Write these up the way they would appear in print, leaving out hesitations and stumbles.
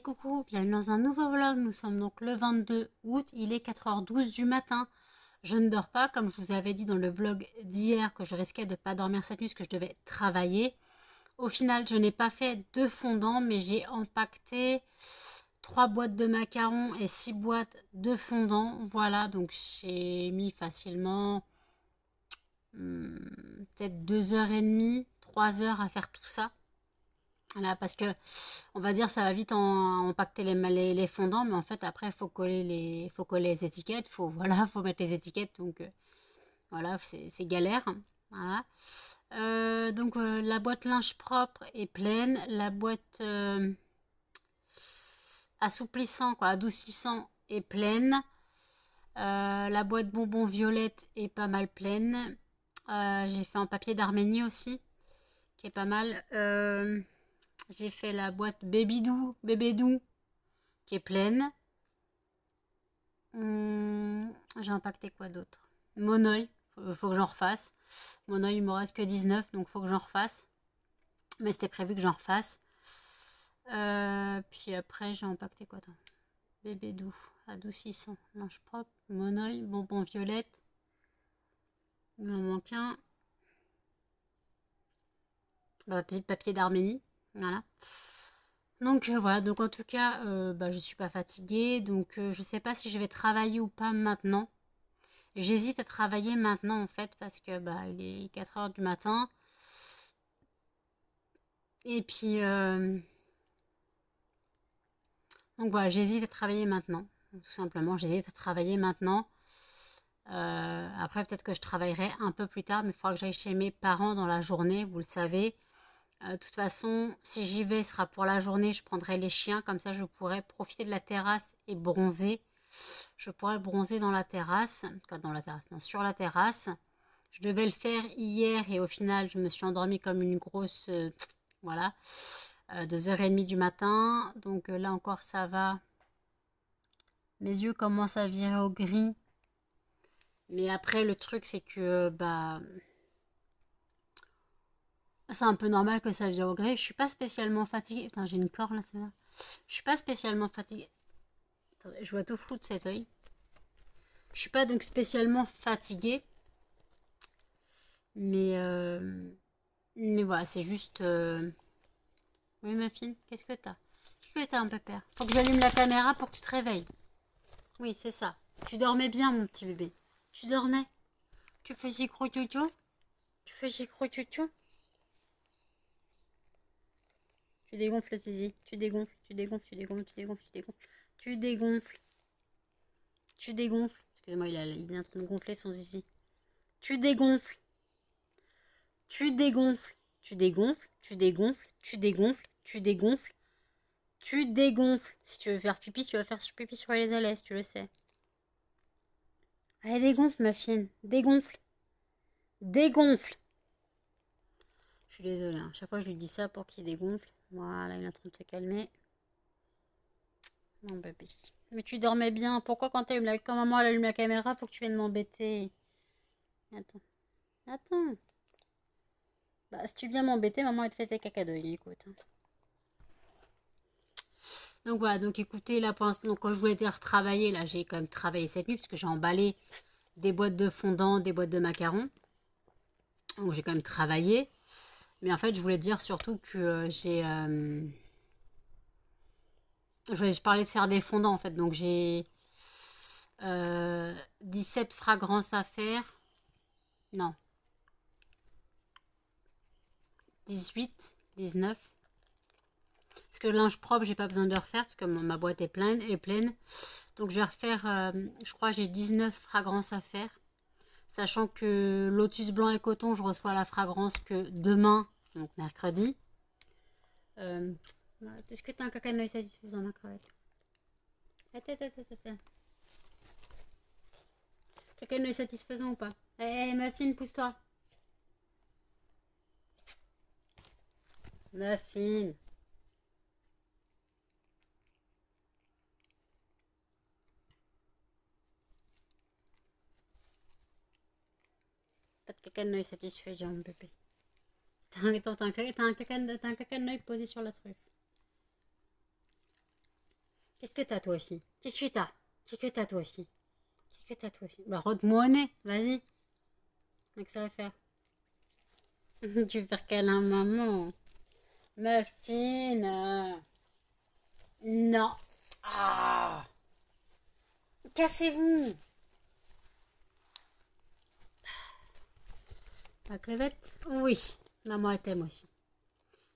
coucou, bienvenue dans un nouveau vlog. Nous sommes donc le 22 août, il est 4h12 du matin. Je ne dors pas, comme je vous avais dit dans le vlog d'hier que je risquais de ne pas dormir cette nuit parce que je devais travailler. Au final, je n'ai pas fait de fondant, mais j'ai empaqueté 3 boîtes de macarons et 6 boîtes de fondant. Voilà, donc j'ai mis facilement peut-être 2h30, 3 heures à faire tout ça. Voilà, parce que on va dire ça va vite en empaqueter les fondants, mais en fait après faut coller les étiquettes, voilà, faut mettre les étiquettes, donc voilà, c'est galère. Voilà. La boîte linge propre est pleine, la boîte assouplissant, quoi, adoucissant est pleine, la boîte bonbons violette est pas mal pleine. J'ai fait en papier d'Arménie aussi, qui est pas mal. J'ai fait la boîte bébé doux, qui est pleine. J'ai impacté quoi d'autre? Monoeil, faut que j'en refasse. Monoeil, il me reste que 19, donc faut que j'en refasse. Mais c'était prévu que j'en refasse. Puis après, j'ai impacté quoi d'autre? Bébé doux, adoucissant, linge propre, monoeil, bonbon violette. Il m'en manque un. Papier d'Arménie, voilà. Donc voilà, donc en tout cas, je suis pas fatiguée, donc je sais pas si je vais travailler ou pas maintenant. J'hésite à travailler maintenant en fait parce que il est 4h du matin. Et puis donc voilà, j'hésite à travailler maintenant. Tout simplement, j'hésite à travailler maintenant. Après peut-être que je travaillerai un peu plus tard, mais il faudra que j'aille chez mes parents dans la journée, vous le savez. De toute façon, si j'y vais, ce sera pour la journée, je prendrai les chiens, comme ça je pourrai profiter de la terrasse et bronzer. Je pourrais bronzer dans la terrasse, non, sur la terrasse. Je devais le faire hier et au final, je me suis endormie comme une grosse, voilà, 2h30 du matin. Donc là encore, ça va. Mes yeux commencent à virer au gris. Mais après, le truc, c'est que, c'est un peu normal que ça vire au gris. Je suis pas spécialement fatiguée. Putain, j'ai une corne là, c'est là. Je suis pas spécialement fatiguée. Attendez, je vois tout flou de cet œil. Je suis pas donc spécialement fatiguée. Mais, voilà, c'est juste... Oui, ma fille, qu'est-ce que t'as? Qu'est-ce que t'as un peu peur? Faut que j'allume la caméra pour que tu te réveilles. Oui, c'est ça. Tu dormais bien, mon petit bébé. Tu dormais? Tu faisais gros tutu? Tu faisais gros tutu? Tu dégonfles, Zizi. Tu dégonfles, tu dégonfles, tu dégonfles, tu dégonfles, tu dégonfles. Tu dégonfles. Tu dégonfles. Excusez-moi, il est en train de gonfler son zizi. Tu dégonfles. Tu dégonfles. Tu dégonfles. Tu dégonfles. Tu dégonfles. Tu dégonfles. Tu dégonfles. Si tu veux faire pipi, tu vas faire pipi sur les ailes, tu le sais. Allez, dégonfle, ma fille. Dégonfle. Dégonfle. Je suis désolée. Hein. Chaque fois, je lui dis ça pour qu'il dégonfle. Voilà, il est en train de se calmer. Mon bébé. Mais tu dormais bien. Pourquoi quand maman elle allume la caméra, faut que tu viennes m'embêter? Attends. Attends. Si tu viens m'embêter, maman elle te fait tes caca d'œil. Écoute. Donc voilà, donc écoutez, là pour l'instant, quand je voulais dire travailler, là j'ai quand même travaillé cette nuit parce que j'ai emballé des boîtes de fondant, des boîtes de macarons. Donc j'ai quand même travaillé. Mais en fait, je voulais dire surtout que je parlais de faire des fondants en fait. Donc j'ai 17 fragrances à faire. Non. 18, 19. Parce que le linge propre, j'ai pas besoin de le refaire parce que ma boîte est pleine. Donc je vais refaire, je crois que j'ai 19 fragrances à faire. Sachant que Lotus Blanc et Coton, je reçois la fragrance que demain, donc mercredi. Est-ce que tu as un caca de noix satisfaisant, ma crevette? Attends. Caca de noix satisfaisant ou pas? Ma fine, pousse-toi. Ma fine. Pas de caca de noix satisfaisant, mon bébé. T'as un caca de noix posé sur la truffe. Qu'est-ce que t'as toi aussi? Qu'est-ce que t'as? Qu'est-ce que t'as toi aussi? Qu'est-ce que t'as toi aussi? Bah, rote-moi au nez, vas-y. Donc ça va faire. Tu veux faire câlin, maman? Muffine. Non. Ah. Cassez-vous. La clevette? Oui. Maman elle t'aime aussi.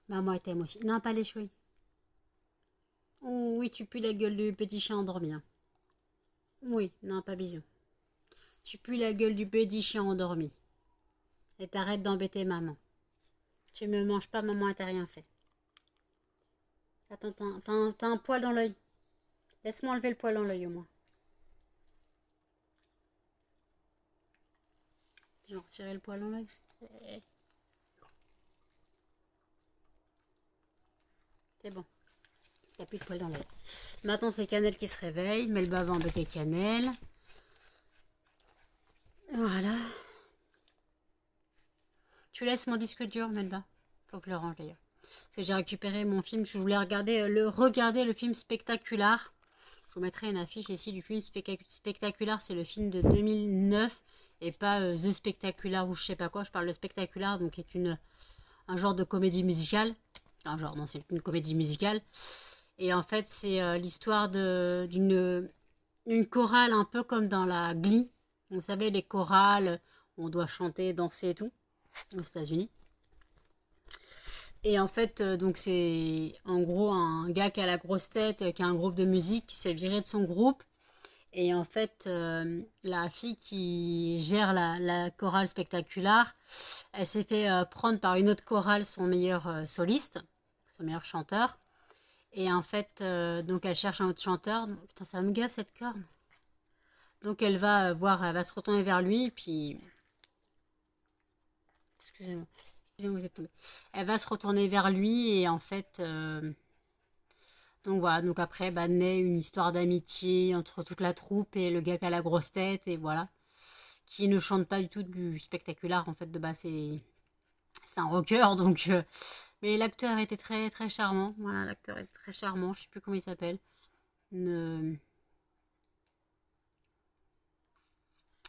Maman elle t'aime aussi. Non, pas les chouilles. Oh, oui, tu pues la gueule du petit chien endormi, hein. Oui, non, pas bisous. Tu pues la gueule du petit chien endormi. Et t'arrêtes d'embêter maman. Tu me manges pas, maman, elle t'a rien fait. Attends, t'as un poil dans l'œil. Laisse-moi enlever le poil dans l'œil au moins. Je vais retirer le poil dans l'œil. C'est bon. T'as plus de poil dans l'œil. Maintenant, c'est Cannelle qui se réveille. Melba va embêter Cannelle. Voilà. Tu laisses mon disque dur, Melba. Faut que je le range d'ailleurs. Parce que j'ai récupéré mon film. Je voulais regarder le film Spectacular. Je vous mettrai une affiche ici du film Spectacular. C'est le film de 2009 et pas The Spectacular ou je sais pas quoi. Je parle de Spectacular, donc qui est un genre de comédie musicale. Un genre, non, c'est une comédie musicale. Et en fait, c'est l'histoire d'une chorale un peu comme dans la Glee. Vous savez, les chorales, on doit chanter, danser et tout, aux États-Unis. Et en fait, donc c'est en gros un gars qui a la grosse tête, qui a un groupe de musique, qui s'est viré de son groupe. Et en fait, la fille qui gère la chorale spectaculaire, elle s'est fait prendre par une autre chorale son meilleur soliste, son meilleur chanteur. Et en fait, donc elle cherche un autre chanteur. Putain, ça me gave cette corne. Donc elle va voir, elle va se retourner vers lui, puis... Excusez-moi. Excusez-moi, vous êtes tombé. Elle va se retourner vers lui et en fait... donc voilà, donc après, bah, naît une histoire d'amitié entre toute la troupe et le gars qui a la grosse tête, et voilà. Qui ne chante pas du tout du spectaculaire, en fait, de base, c'est un rocker, donc... mais l'acteur était très très charmant, voilà, l'acteur était très charmant, je sais plus comment il s'appelle.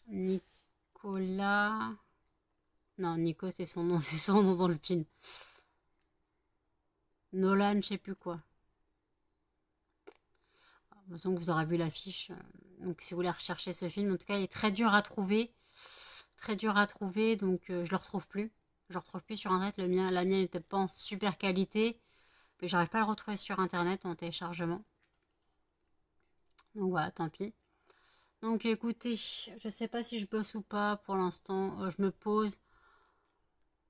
Nicolas... Non, Nico, c'est son nom, c'est son nom dans le film. Nolan, je sais plus quoi. De toute façon, vous aurez vu l'affiche. Donc, si vous voulez rechercher ce film, en tout cas, il est très dur à trouver. Très dur à trouver, donc je le retrouve plus. Je le retrouve plus sur internet. La mienne n'était pas en super qualité. Mais j'arrive pas à le retrouver sur internet en téléchargement. Donc voilà, tant pis. Donc écoutez, je sais pas si je bosse ou pas pour l'instant. Je me pose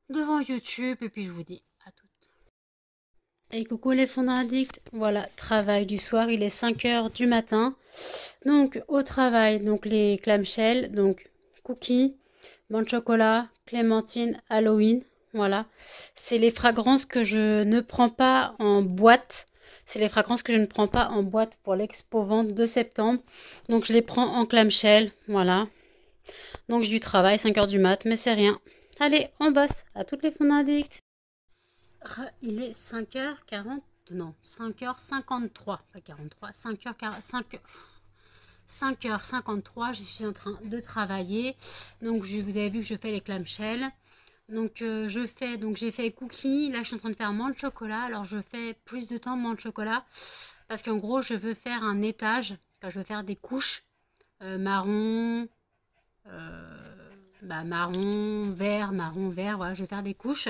devant YouTube et puis je vous dis à toutes. Et coucou les fonds addicts, voilà, travail du soir, il est 5 heures du matin. Donc au travail, donc les clamshells, donc cookies, banc de chocolat, clémentine, Halloween, voilà. C'est les fragrances que je ne prends pas en boîte. C'est les fragrances que je ne prends pas en boîte pour l'expo vente de septembre. Donc je les prends en clamshell, voilà. Donc j'ai du travail, 5 heures du mat, mais c'est rien. Allez, on bosse, à toutes les fonds addicts. Il est 5h40, non, 5h53, pas 43, 5h53, je suis en train de travailler. Donc vous avez vu que je fais les clamshells. Donc j'ai fait cookies, là je suis en train de faire menthe chocolat. Alors je fais plus de temps menthe chocolat parce qu'en gros je veux faire un étage, je veux faire des couches marron, marron, vert, voilà, je vais faire des couches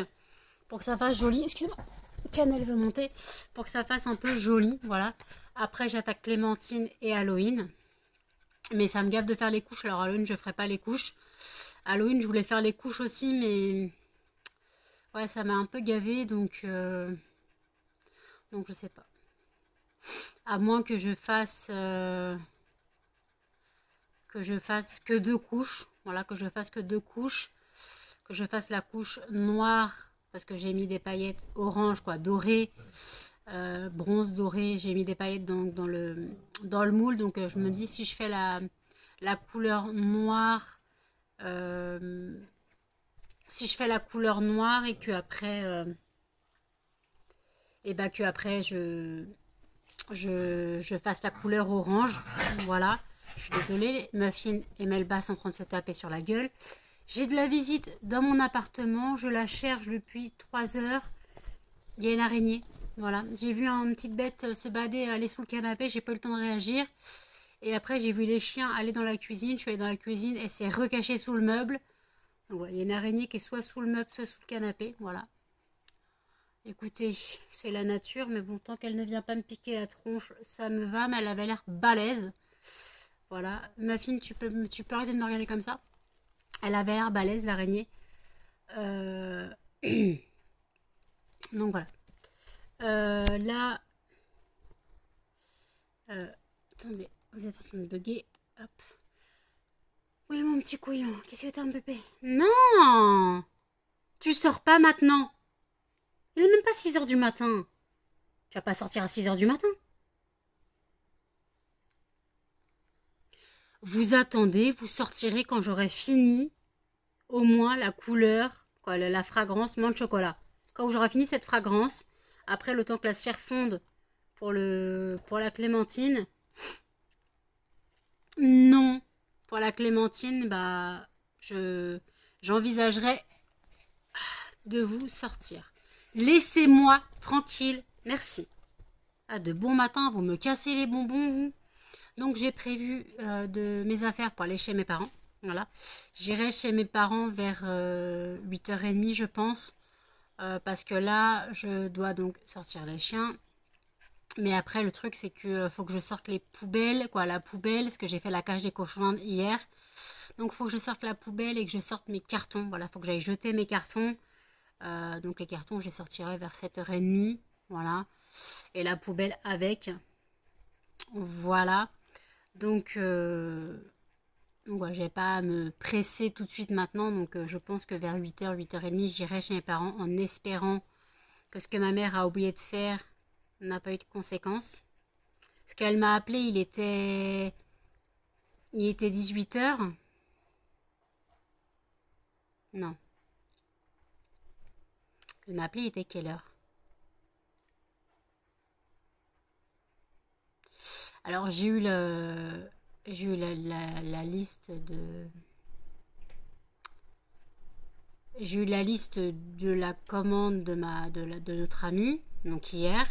pour que ça fasse joli. Excusez-moi, Cannelle veut monter. Pour que ça fasse un peu joli, voilà. Après, j'attaque Clémentine et Halloween. Mais ça me gave de faire les couches. Alors, Halloween, je ferai pas les couches. Halloween, je voulais faire les couches aussi, mais... ouais, ça m'a un peu gavé, donc je sais pas. À moins que je fasse... que deux couches. Voilà, que je fasse que deux couches. Que je fasse la couche noire parce que j'ai mis des paillettes orange, quoi, doré, bronze doré. J'ai mis des paillettes dans le moule. Donc je me dis si je fais la couleur noire, si je fais la couleur noire et que après, je je fasse la couleur orange. Voilà. Je suis désolée, Muffin et Melba sont en train de se taper sur la gueule. J'ai de la visite dans mon appartement. Je la cherche depuis 3 heures. Il y a une araignée. Voilà. J'ai vu une petite bête se balader, aller sous le canapé. J'ai pas eu le temps de réagir. Et après, j'ai vu les chiens aller dans la cuisine. Je suis allée dans la cuisine et s'est recachée sous le meuble. Donc, ouais, il y a une araignée qui est soit sous le meuble, soit sous le canapé. Voilà. Écoutez, c'est la nature, mais bon, tant qu'elle ne vient pas me piquer la tronche, ça me va, mais elle avait l'air balèze. Voilà. Muffin, tu peux arrêter de me regarder comme ça? Elle avait l'air balèze, l'araignée. Euh, Donc voilà. Là, attendez, vous êtes en train de bugger. Hop. Oui, mon petit couillon, qu'est-ce que t'as, mon bébé? Non! Tu sors pas maintenant. Il n'est même pas 6 heures du matin. Tu vas pas sortir à 6 heures du matin. Vous attendez, vous sortirez quand j'aurai fini au moins la couleur, quoi, la fragrance menthe chocolat. Quand j'aurai fini cette fragrance, après le temps que la cire fonde pour la clémentine. Non, pour la clémentine, bah j'envisagerais de vous sortir. Laissez-moi tranquille, merci. Ah, de bon matin, vous me cassez les bonbons, vous. Donc j'ai prévu de mes affaires pour aller chez mes parents. Voilà. J'irai chez mes parents vers 8h30, je pense. Parce que là, je dois donc sortir les chiens. Mais après, le truc, c'est que faut que je sorte les poubelles, quoi, la poubelle, parce que j'ai fait la cage des cochons hier. Donc, faut que je sorte la poubelle et que je sorte mes cartons. Voilà, faut que j'aille jeter mes cartons. Donc, les cartons, je les sortirai vers 7h30. Voilà. Et la poubelle avec. Voilà. Donc ouais, je vais pas me presser tout de suite maintenant. Donc, je pense que vers 8h, 8h30, j'irai chez mes parents en espérant que ce que ma mère a oublié de faire n'a pas eu de conséquences. Parce qu'elle m'a appelé, il était 18h. Non. Elle m'a appelé, il était quelle heure? Alors j'ai eu la liste de, j'ai eu la liste de la commande de notre amie, donc hier.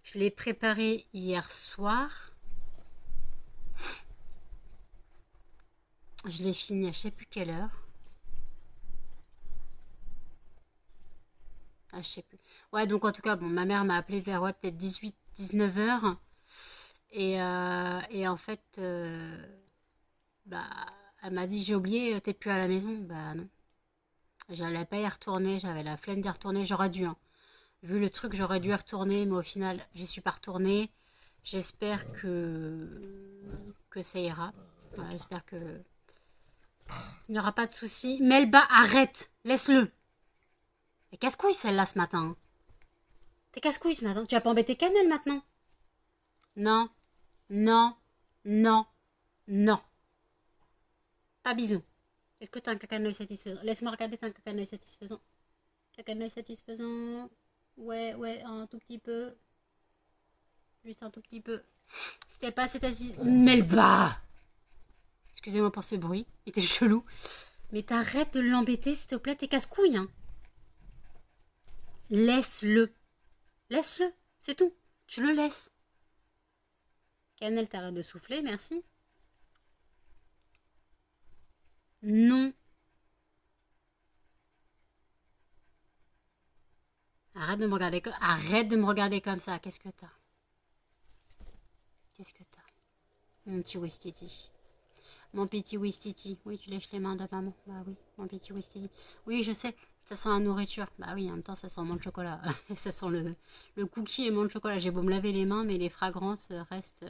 Je l'ai préparée hier soir. Je l'ai fini à je sais plus quelle heure. Ah, je sais plus. Ouais, donc en tout cas, bon, ma mère m'a appelé vers ouais, peut-être 18, 19h. Et en fait, bah, elle m'a dit, j'ai oublié, t'es plus à la maison. Bah non, j'allais pas y retourner, j'avais la flemme d'y retourner, j'aurais dû, hein. Vu le truc, j'aurais dû y retourner, mais au final, j'y suis pas retournée. J'espère que ça ira. Voilà, j'espère que il n'y aura pas de soucis. Melba, arrête, laisse-le. Mais casse-couille celle-là ce matin, hein. T'es casse-couille ce matin. Tu vas pas embêter Canel maintenant? Non, non, non, non. Pas bisous. Est-ce que t'as un caca de l'œil satisfaisant? Laisse-moi regarder, t'as un caca de l'œil satisfaisant. Caca de l'œil satisfaisant. Ouais, ouais, un tout petit peu. Juste un tout petit peu. C'était pas assez satisfaisant. Melba! Excusez-moi pour ce bruit. Il était chelou. Mais t'arrêtes de l'embêter, s'il te plaît. T'es casse-couille, hein. Laisse-le. Laisse-le. C'est tout. Tu le laisses. Canel, t'arrêtes de souffler, merci. Non. Arrête de me regarder comme ça. Qu'est-ce que t'as? Qu'est-ce que t'as? Mon petit Wistiti. Mon petit Wistiti. Oui, tu lèches les mains de maman. Bah oui, mon petit Wistiti. Oui, je sais. Ça sent la nourriture. Bah oui, en même temps, ça sent le chocolat. Ça sent le cookie et le chocolat. J'ai beau me laver les mains, mais les fragrances restent.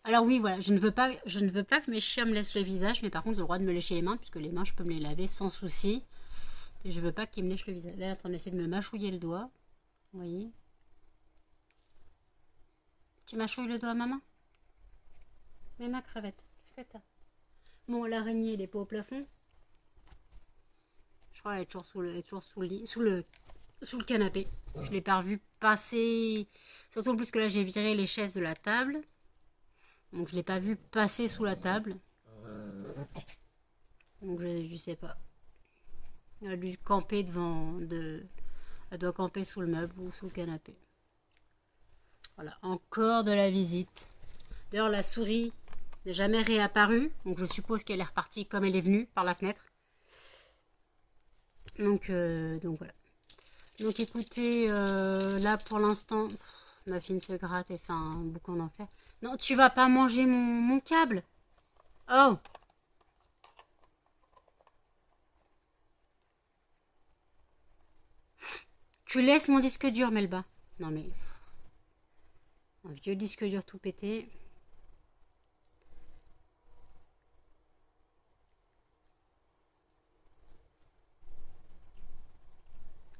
Alors oui, voilà, je ne veux pas que mes chiens me laissent le visage, mais par contre, ils ont le droit de me lécher les mains, puisque les mains, je peux me les laver sans souci. Et je veux pas qu'ils me lèchent le visage. Là, elle est en train d'essayer de me mâchouiller le doigt. Vous voyez? Tu mâchouilles le doigt à maman? Mais ma crevette, qu'est-ce que t'as? Bon, l'araignée, elle est pas au plafond. Je crois qu'elle est toujours sous le lit, sous le canapé. Je l'ai pas revue passer, surtout en plus que là j'ai viré les chaises de la table, donc je l'ai pas vu passer sous la table, donc je sais pas. Elle a dû camper elle doit camper sous le meuble ou sous le canapé. Voilà, encore de la visite. D'ailleurs la souris n'est jamais réapparue, donc je suppose qu'elle est repartie comme elle est venue par la fenêtre. Donc voilà. Donc écoutez, là pour l'instant, ma fille se gratte et fait un boucan d'enfer. Non, tu vas pas manger mon câble. Oh. Tu laisses mon disque dur, Melba. Non mais, un vieux disque dur tout pété.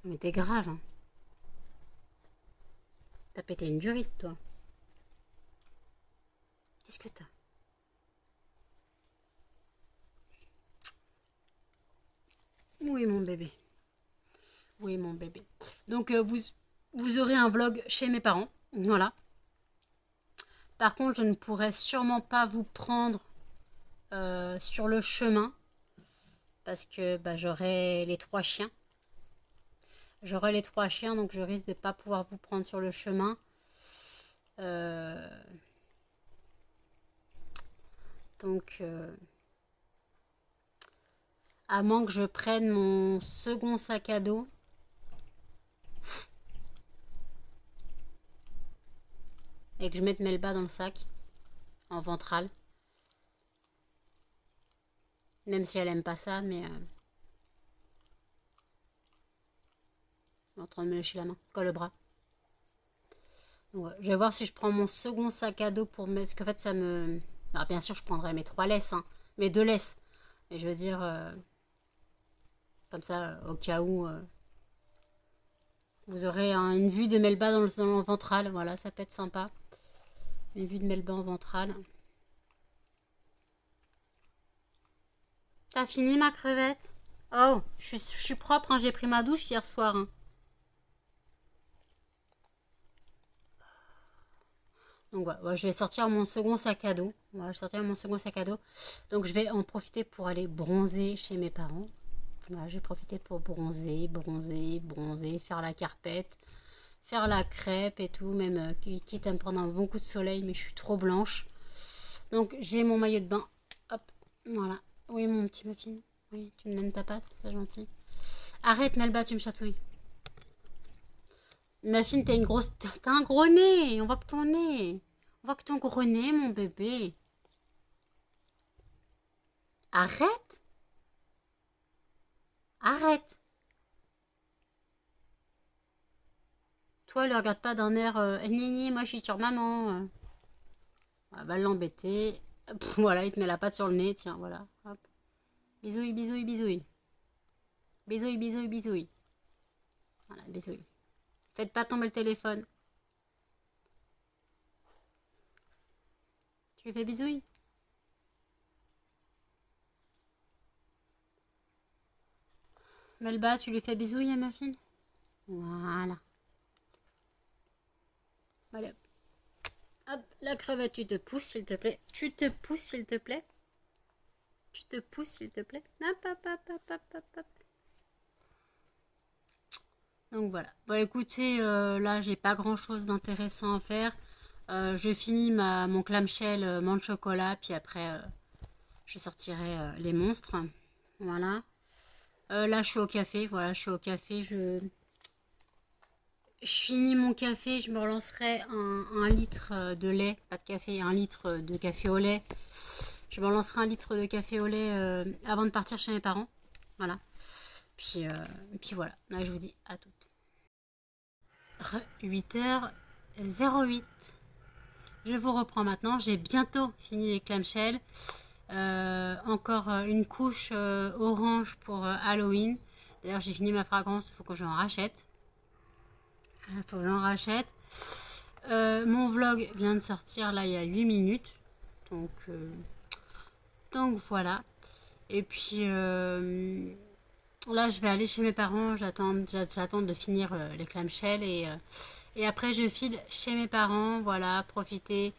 Mais t'es grave, hein. T'as pété une durite, toi. Qu'est-ce que t'as? Oui, mon bébé. Oui, mon bébé. Donc, vous aurez un vlog chez mes parents. Voilà. Par contre, je ne pourrai sûrement pas vous prendre sur le chemin. Parce que bah, j'aurai les 3 chiens. J'aurai les 3 chiens, donc je risque de ne pas pouvoir vous prendre sur le chemin. Donc, à moins que je prenne mon second sac à dos. Et que je mette Melba dans le sac. En ventral. Même si elle aime pas ça, mais... en train de me lécher la main. Quoi, le bras. Ouais, je vais voir si je prends mon second sac à dos pour mettre... Parce qu'en fait, ça me... Alors, bien sûr, je prendrai mes 3 laisses. Hein. Mes 2 laisses. Mais je veux dire... comme ça, au cas où... vous aurez une vue de Melba dans le ventral. Voilà, ça peut être sympa. Une vue de Melba en ventral. T'as fini ma crevette? Oh, je suis propre, hein, j'ai pris ma douche hier soir. Hein. Donc voilà, je vais sortir mon second sac à dos. Voilà, je vais sortir mon second sac à dos. Donc je vais en profiter pour aller bronzer chez mes parents. Voilà, je vais profiter pour bronzer, faire la carpette, faire la crêpe et tout. Même quitte à me prendre un bon coup de soleil, mais je suis trop blanche. Donc j'ai mon maillot de bain. Hop, voilà. Oui, mon petit muffin. Oui, tu me donnes ta patte, c'est gentil. Arrête, Melba, tu me chatouilles. Muffin, t'as une grosse... T'as un gros nez. On voit que ton nez. On voit que ton gros nez, mon bébé. Arrête. Arrête. Toi, le regarde pas d'un air... Nini, moi, je suis sur maman. On va l'embêter. Voilà, il te met la patte sur le nez. Tiens, voilà. Hop. Bisouille, bisouille, bisouille. Bisouille, bisouille, bisouille. Voilà, bisouille. Faites pas tomber le téléphone. Tu lui fais bisouille? Melba, tu lui fais bisouille à ma fille? Voilà. Voilà. Hop, la crevette, tu te pousses, s'il te plaît. Tu te pousses, s'il te plaît. Tu te pousses, s'il te plaît. Hop, hop, hop, hop, hop, hop, hop. Donc voilà. Bon, écoutez, là, j'ai pas grand-chose d'intéressant à faire. Je finis mon clamshell menthe chocolat, puis après, je sortirai les monstres. Voilà. Là, je suis au café. Voilà, je suis au café. Je finis mon café. Je me relancerai un litre de lait. Pas de café, 1 litre de café au lait. Je me relancerai 1 litre de café au lait avant de partir chez mes parents. Voilà. Puis voilà. Là, je vous dis à toutes. 8h08. Je vous reprends maintenant. J'ai bientôt fini les clamshells. Encore une couche orange pour Halloween. D'ailleurs, j'ai fini ma fragrance. Il faut que j'en rachète. Il faut que j'en rachète. Mon vlog vient de sortir là il y a 8 minutes. Donc voilà. Et puis là, je vais aller chez mes parents. J'attends de finir les clamshells Et après, je file chez mes parents, voilà, profiter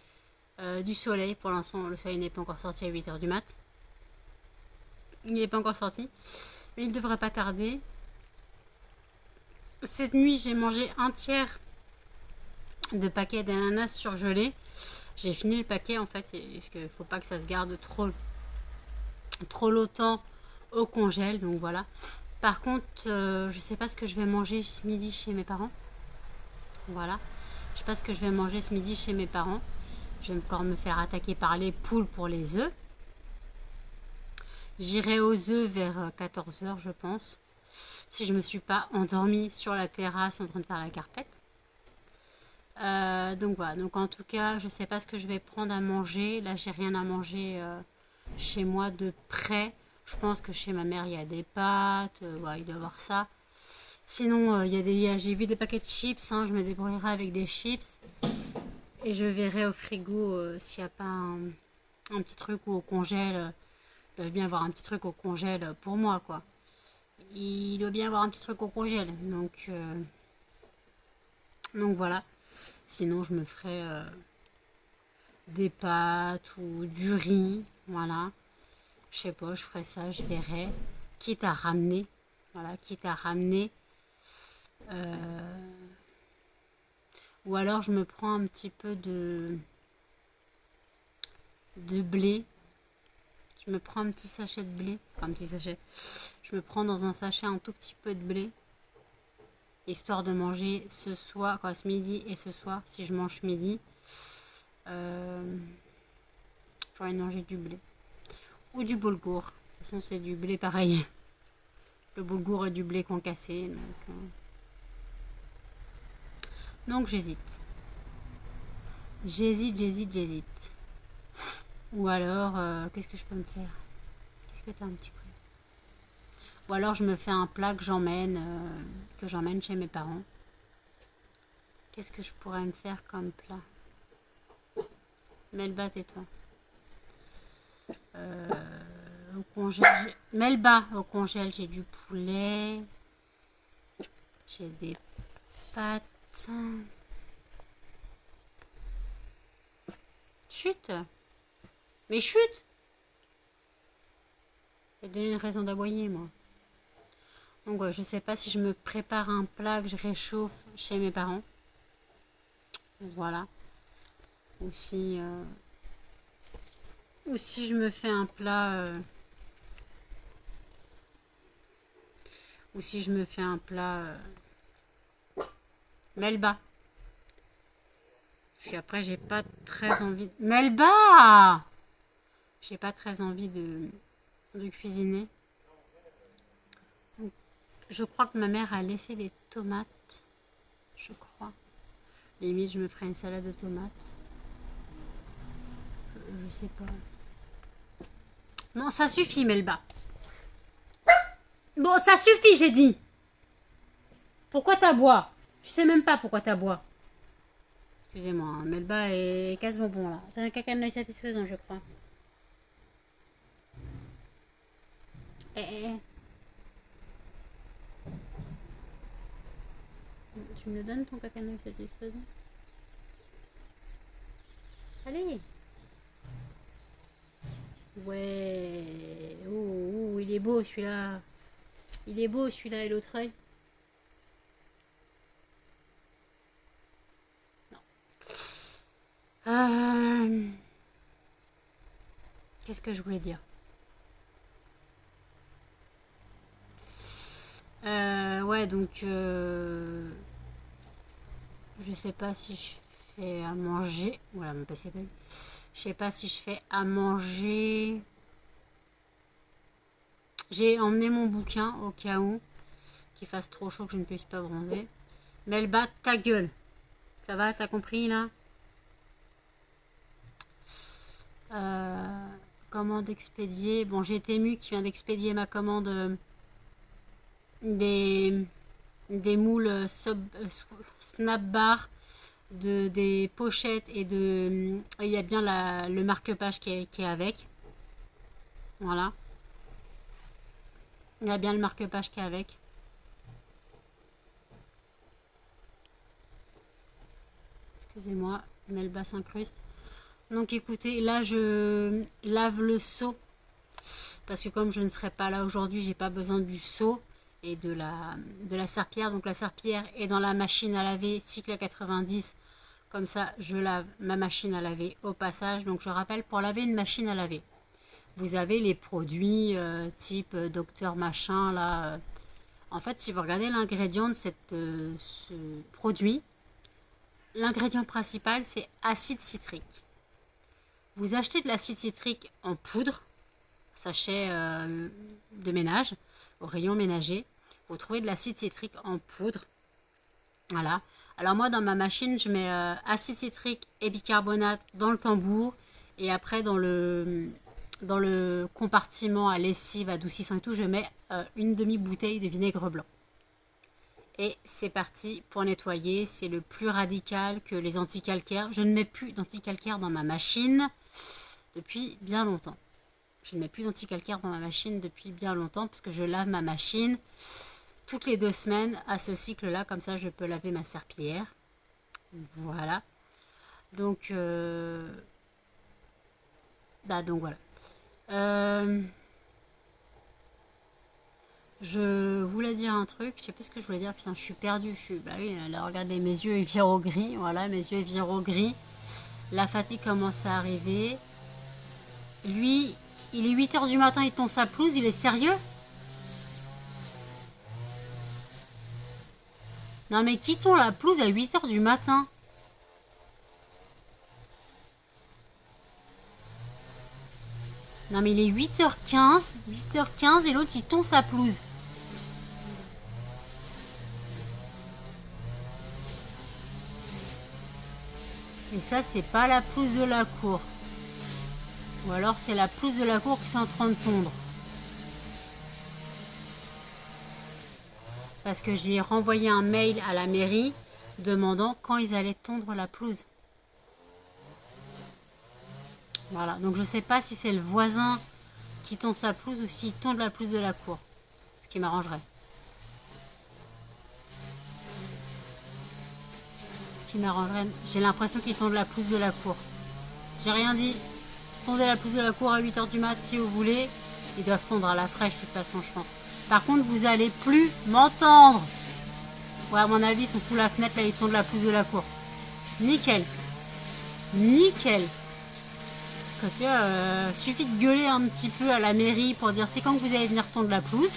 du soleil. Pour l'instant, le soleil n'est pas encore sorti à 8 h du mat. Il n'est pas encore sorti, mais il ne devrait pas tarder. Cette nuit, j'ai mangé un tiers de paquet d'ananas surgelés. J'ai fini le paquet en fait, parce qu'il ne faut pas que ça se garde trop longtemps au congèle, donc voilà. Par contre, je sais pas ce que je vais manger ce midi chez mes parents. Voilà. Je sais pas ce que je vais manger ce midi chez mes parents. Je vais encore me faire attaquer par les poules pour les œufs. J'irai aux œufs vers 14 h, je pense. Si je me suis pas endormie sur la terrasse en train de faire la carpette. Donc voilà. Donc en tout cas, je sais pas ce que je vais prendre à manger. Là, j'ai rien à manger chez moi de près. Je pense que chez ma mère, il y a des pâtes. Ouais, il doit y avoir ça. Sinon, j'ai vu des paquets de chips. Hein, je me débrouillerai avec des chips. Et je verrai au frigo s'il n'y a pas un petit truc ou au congèle. Il doit bien avoir un petit truc au congèle pour moi, quoi. Il doit bien avoir un petit truc au congèle. Donc voilà. Sinon, je me ferai des pâtes ou du riz. Voilà. Je sais pas, je ferai ça, je verrai. Quitte à ramener. Voilà, quitte à ramener. Ou alors je me prends un petit peu de blé. Je me prends un petit sachet de blé. Enfin, un petit sachet. Je me prends dans un sachet un tout petit peu de blé. Histoire de manger ce soir, quoi, ce midi et ce soir. Si je mange midi, j'aurais mangé du blé. Ou du boulgour. De toute façon, c'est du blé pareil. Le boulgour est du blé concassé. Donc j'hésite. J'hésite. Ou alors, qu'est-ce que je peux me faire? Qu'est-ce que t'as un petit peu? Ou alors je me fais un plat que j'emmène chez mes parents. Qu'est-ce que je pourrais me faire comme plat? Melba, tais-toi. Au congèle, Melba, au congèle, j'ai du poulet. J'ai des pâtes. Chut. Mais chut. Je vais donner une raison d'aboyer, moi. Donc ouais, je sais pas si je me prépare un plat que je réchauffe chez mes parents. Voilà. Ou si je me fais un plat. Ou si je me fais un plat. Melba. Parce qu'après, j'ai pas très envie. Melba! J'ai pas très envie de cuisiner. Donc, je crois que ma mère a laissé les tomates. Je crois. Limite, je me ferai une salade de tomates. Je sais pas. Bon, ça suffit, Melba. Bon, ça suffit, j'ai dit. Pourquoi t'aboies? Je sais même pas pourquoi t'aboies. Excusez-moi, hein, Melba est casse-bonbon là. C'est un caca de l'œil satisfaisant, je crois. Eh. Tu me le donnes ton caca de l'œil satisfaisant? Allez. Ouais. Oh, il est beau celui-là. Il est beau celui-là et l'autre œil. Non. Qu'est-ce que je voulais dire? Ouais, donc je sais pas si je fais à manger. Voilà, mon PC. Je sais pas si je fais à manger. J'ai emmené mon bouquin au cas où qu'il fasse trop chaud que je ne puisse pas bronzer. Melba, ta gueule. Ça va, t'as compris là? Commande expédiée. Bon, j'ai Temu qui vient d'expédier ma commande des moules snap bar, des pochettes et il y a bien le marque-page qui est avec. Voilà. Il y a bien le marque-page qui est avec. Excusez-moi, Melba s'incruste. Donc écoutez, là je lave le seau parce que comme je ne serai pas là aujourd'hui, j'ai pas besoin du seau et de la serpillière. Donc la serpillière est dans la machine à laver cycle à 90. Comme ça, je lave ma machine à laver au passage. Donc je rappelle, pour laver une machine à laver, vous avez les produits type docteur machin là. En fait, si vous regardez l'ingrédient de ce produit, l'ingrédient principal c'est acide citrique. Vous achetez de l'acide citrique en poudre, sachet de ménage, au rayon ménager. Vous trouvez de l'acide citrique en poudre. Voilà. Alors moi, dans ma machine, je mets acide citrique et bicarbonate dans le tambour. Et après, dans le compartiment à lessive, adoucissant et tout, je mets une demi-bouteille de vinaigre blanc. Et c'est parti pour nettoyer. C'est le plus radical que les anticalcaires. Je ne mets plus d'anticalcaire dans ma machine depuis bien longtemps. Je ne mets plus d'anticalcaire dans ma machine depuis bien longtemps parce que je lave ma machine toutes les 2 semaines à ce cycle-là. Comme ça, je peux laver ma serpillière. Voilà. Donc, donc voilà. Je voulais dire un truc, je sais plus ce que je voulais dire, putain je suis perdue, bah oui, là regardez mes yeux ils virent au gris, voilà mes yeux ils virent au gris, la fatigue commence à arriver, lui il est 8 h du matin, il tond sa pelouse, il est sérieux? Non mais qui tond la pelouse à 8 h du matin? Non mais il est 8h15 et l'autre il tond sa pelouse. Et ça, c'est pas la pelouse de la cour. Ou alors, c'est la pelouse de la cour qui est en train de tondre. Parce que j'ai renvoyé un mail à la mairie demandant quand ils allaient tondre la pelouse. Voilà. Donc, je sais pas si c'est le voisin qui tond sa pelouse ou s'il tond la pelouse de la cour. Ce qui m'arrangerait. J'ai l'impression qu'ils tondent la pelouse de la cour. J'ai rien dit. Tondez la pelouse de la cour à 8 h du mat si vous voulez. Ils doivent tondre à la fraîche de toute façon, je pense. Par contre, vous allez plus m'entendre. Ouais, à mon avis, ils sont sous la fenêtre, là, ils tondent la pelouse de la cour. Nickel. Nickel. Suffit de gueuler un petit peu à la mairie pour dire c'est quand que vous allez venir tondre la pelouse.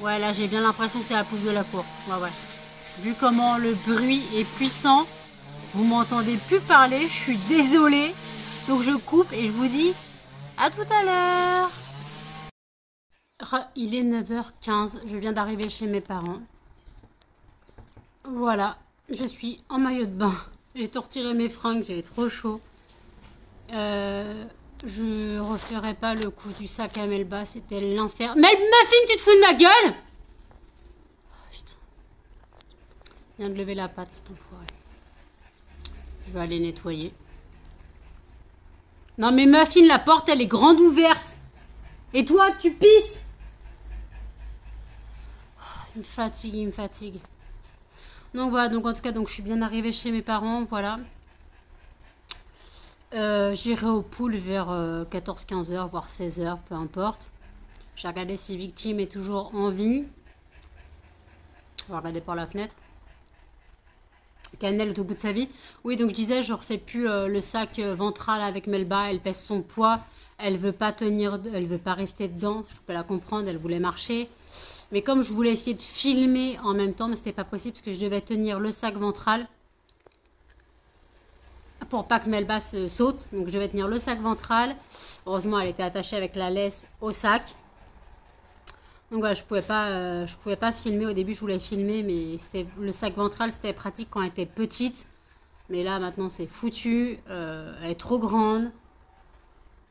Ouais, là, j'ai bien l'impression que c'est la pelouse de la cour. Ouais. Vu comment le bruit est puissant, vous m'entendez plus parler, je suis désolée. Donc je coupe et je vous dis à tout à l'heure. Il est 9h15, je viens d'arriver chez mes parents. Voilà, je suis en maillot de bain. J'ai tout retiré mes fringues, j'avais trop chaud. Je referai pas le coup du sac à Melba, c'était l'enfer. Mais Muffin, tu te fous de ma gueule? Je viens de lever la patte, cet enfoiré. Je vais aller nettoyer. Non mais Muffin, la porte, elle est grande ouverte. Et toi, tu pisses. Il me fatigue. Donc voilà, donc en tout cas, donc je suis bien arrivée chez mes parents, voilà. J'irai au pool vers 14-15 h, voire 16 h, peu importe. J'ai regardé si Victime est toujours en vie. On va regarder par la fenêtre. Cannelle est au bout de sa vie. Oui, donc je disais, je refais plus le sac ventral avec Melba. Elle pèse son poids. Elle veut pas tenir, elle veut pas rester dedans. Je peux la comprendre, elle voulait marcher. Mais comme je voulais essayer de filmer en même temps, mais c'était pas possible parce que je devais tenir le sac ventral pour pas que Melba se saute. Donc je devais tenir le sac ventral. Heureusement, elle était attachée avec la laisse au sac. Donc voilà, je pouvais pas filmer. Au début, je voulais filmer, mais le sac ventral, c'était pratique quand elle était petite. Mais là, maintenant, c'est foutu. Elle est trop grande.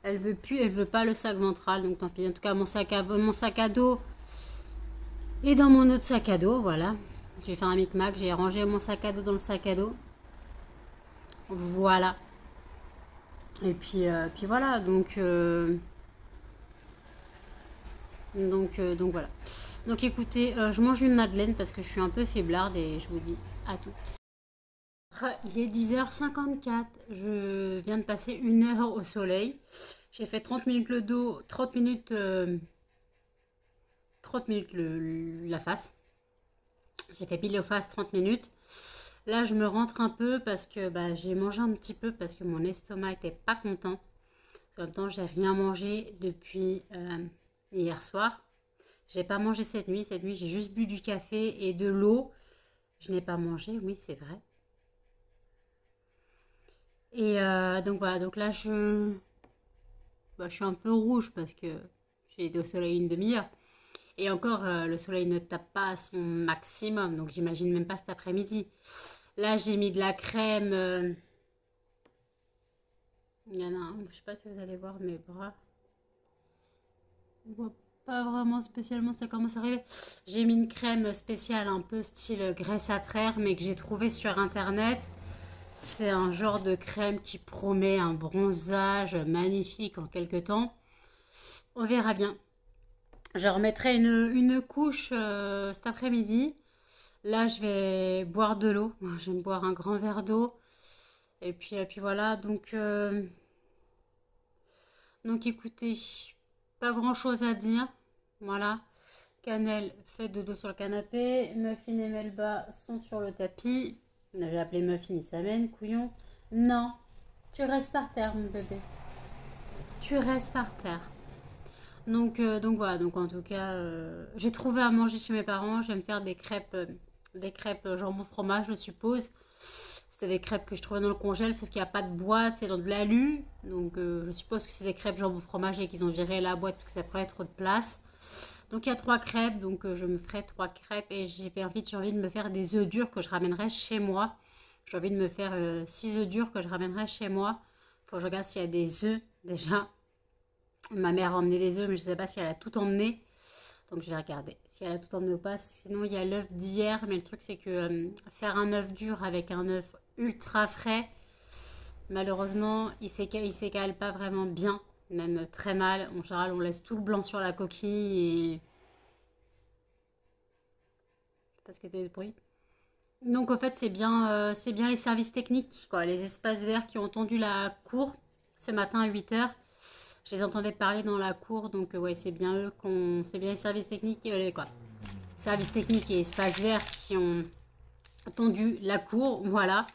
Elle veut pas le sac ventral. Donc tant pis. En tout cas, mon sac à dos est dans mon autre sac à dos. Voilà. J'ai fait un micmac. J'ai rangé mon sac à dos dans le sac à dos. Voilà. Et puis voilà. Donc voilà. Donc écoutez, je mange une madeleine parce que je suis un peu faiblarde et je vous dis à toutes. Il est 10h54. Je viens de passer 1 heure au soleil. J'ai fait 30 minutes le dos, 30 minutes, 30 minutes la face. J'ai fait pile et face 30 minutes. Là, je me rentre un peu parce que bah, j'ai mangé un petit peu parce que mon estomac était pas content. En même temps, j'ai rien mangé depuis hier soir. J'ai pas mangé cette nuit. Cette nuit, j'ai juste bu du café et de l'eau. Je n'ai pas mangé, oui, c'est vrai. Et donc voilà, donc là, je suis un peu rouge parce que j'ai été au soleil une demi-heure. Et encore, le soleil ne tape pas à son maximum, donc j'imagine même pas cet après-midi. Là, j'ai mis de la crème. Il y en a un, je sais pas si vous allez voir mes bras. On voit pas vraiment spécialement, ça commence à arriver. J'ai mis une crème spéciale un peu style graisse à traire, mais que j'ai trouvé sur internet. C'est un genre de crème qui promet un bronzage magnifique en quelques temps. On verra bien. Je remettrai une couche cet après-midi. Là, je vais boire de l'eau. Je vais me boire un grand verre d'eau. Et puis voilà. Donc écoutez, pas grand-chose à dire. Voilà. Cannelle fait dodo sur le canapé. Muffin et Melba sont sur le tapis. J'ai appelé Muffin, il s'amène, couillon. Non, tu restes par terre, mon bébé. Tu restes par terre. Donc voilà, donc en tout cas, j'ai trouvé à manger chez mes parents. J'aime faire des crêpes jambon fromage, je suppose. C'était des crêpes que je trouvais dans le congèle, sauf qu'il n'y a pas de boîte, c'est dans de l'alu. Donc je suppose que c'est des crêpes jambon fromage et qu'ils ont viré la boîte parce que ça prenait trop de place. Donc il y a 3 crêpes, donc je me ferai 3 crêpes et j'ai envie de me faire des œufs durs que je ramènerai chez moi. J'ai envie de me faire 6 œufs durs que je ramènerai chez moi. Faut que je regarde s'il y a des œufs déjà. Ma mère a emmené des œufs, mais je ne sais pas si elle a tout emmené. Donc je vais regarder si elle a tout emmené ou pas. Sinon, il y a l'œuf d'hier. Mais le truc, c'est que faire un œuf dur avec un œuf ultra frais, malheureusement, il ne s'écale pas vraiment bien. Même très mal. En général, on laisse tout le blanc sur la coquille. Et... parce que t'as de bruit. Donc en fait, c'est bien les services techniques, quoi, les espaces verts qui ont tendu la cour ce matin à 8 heures. Je les entendais parler dans la cour, donc ouais, c'est bien eux c'est bien les services techniques, quoi. Services techniques et espaces verts qui ont tendu la cour, voilà.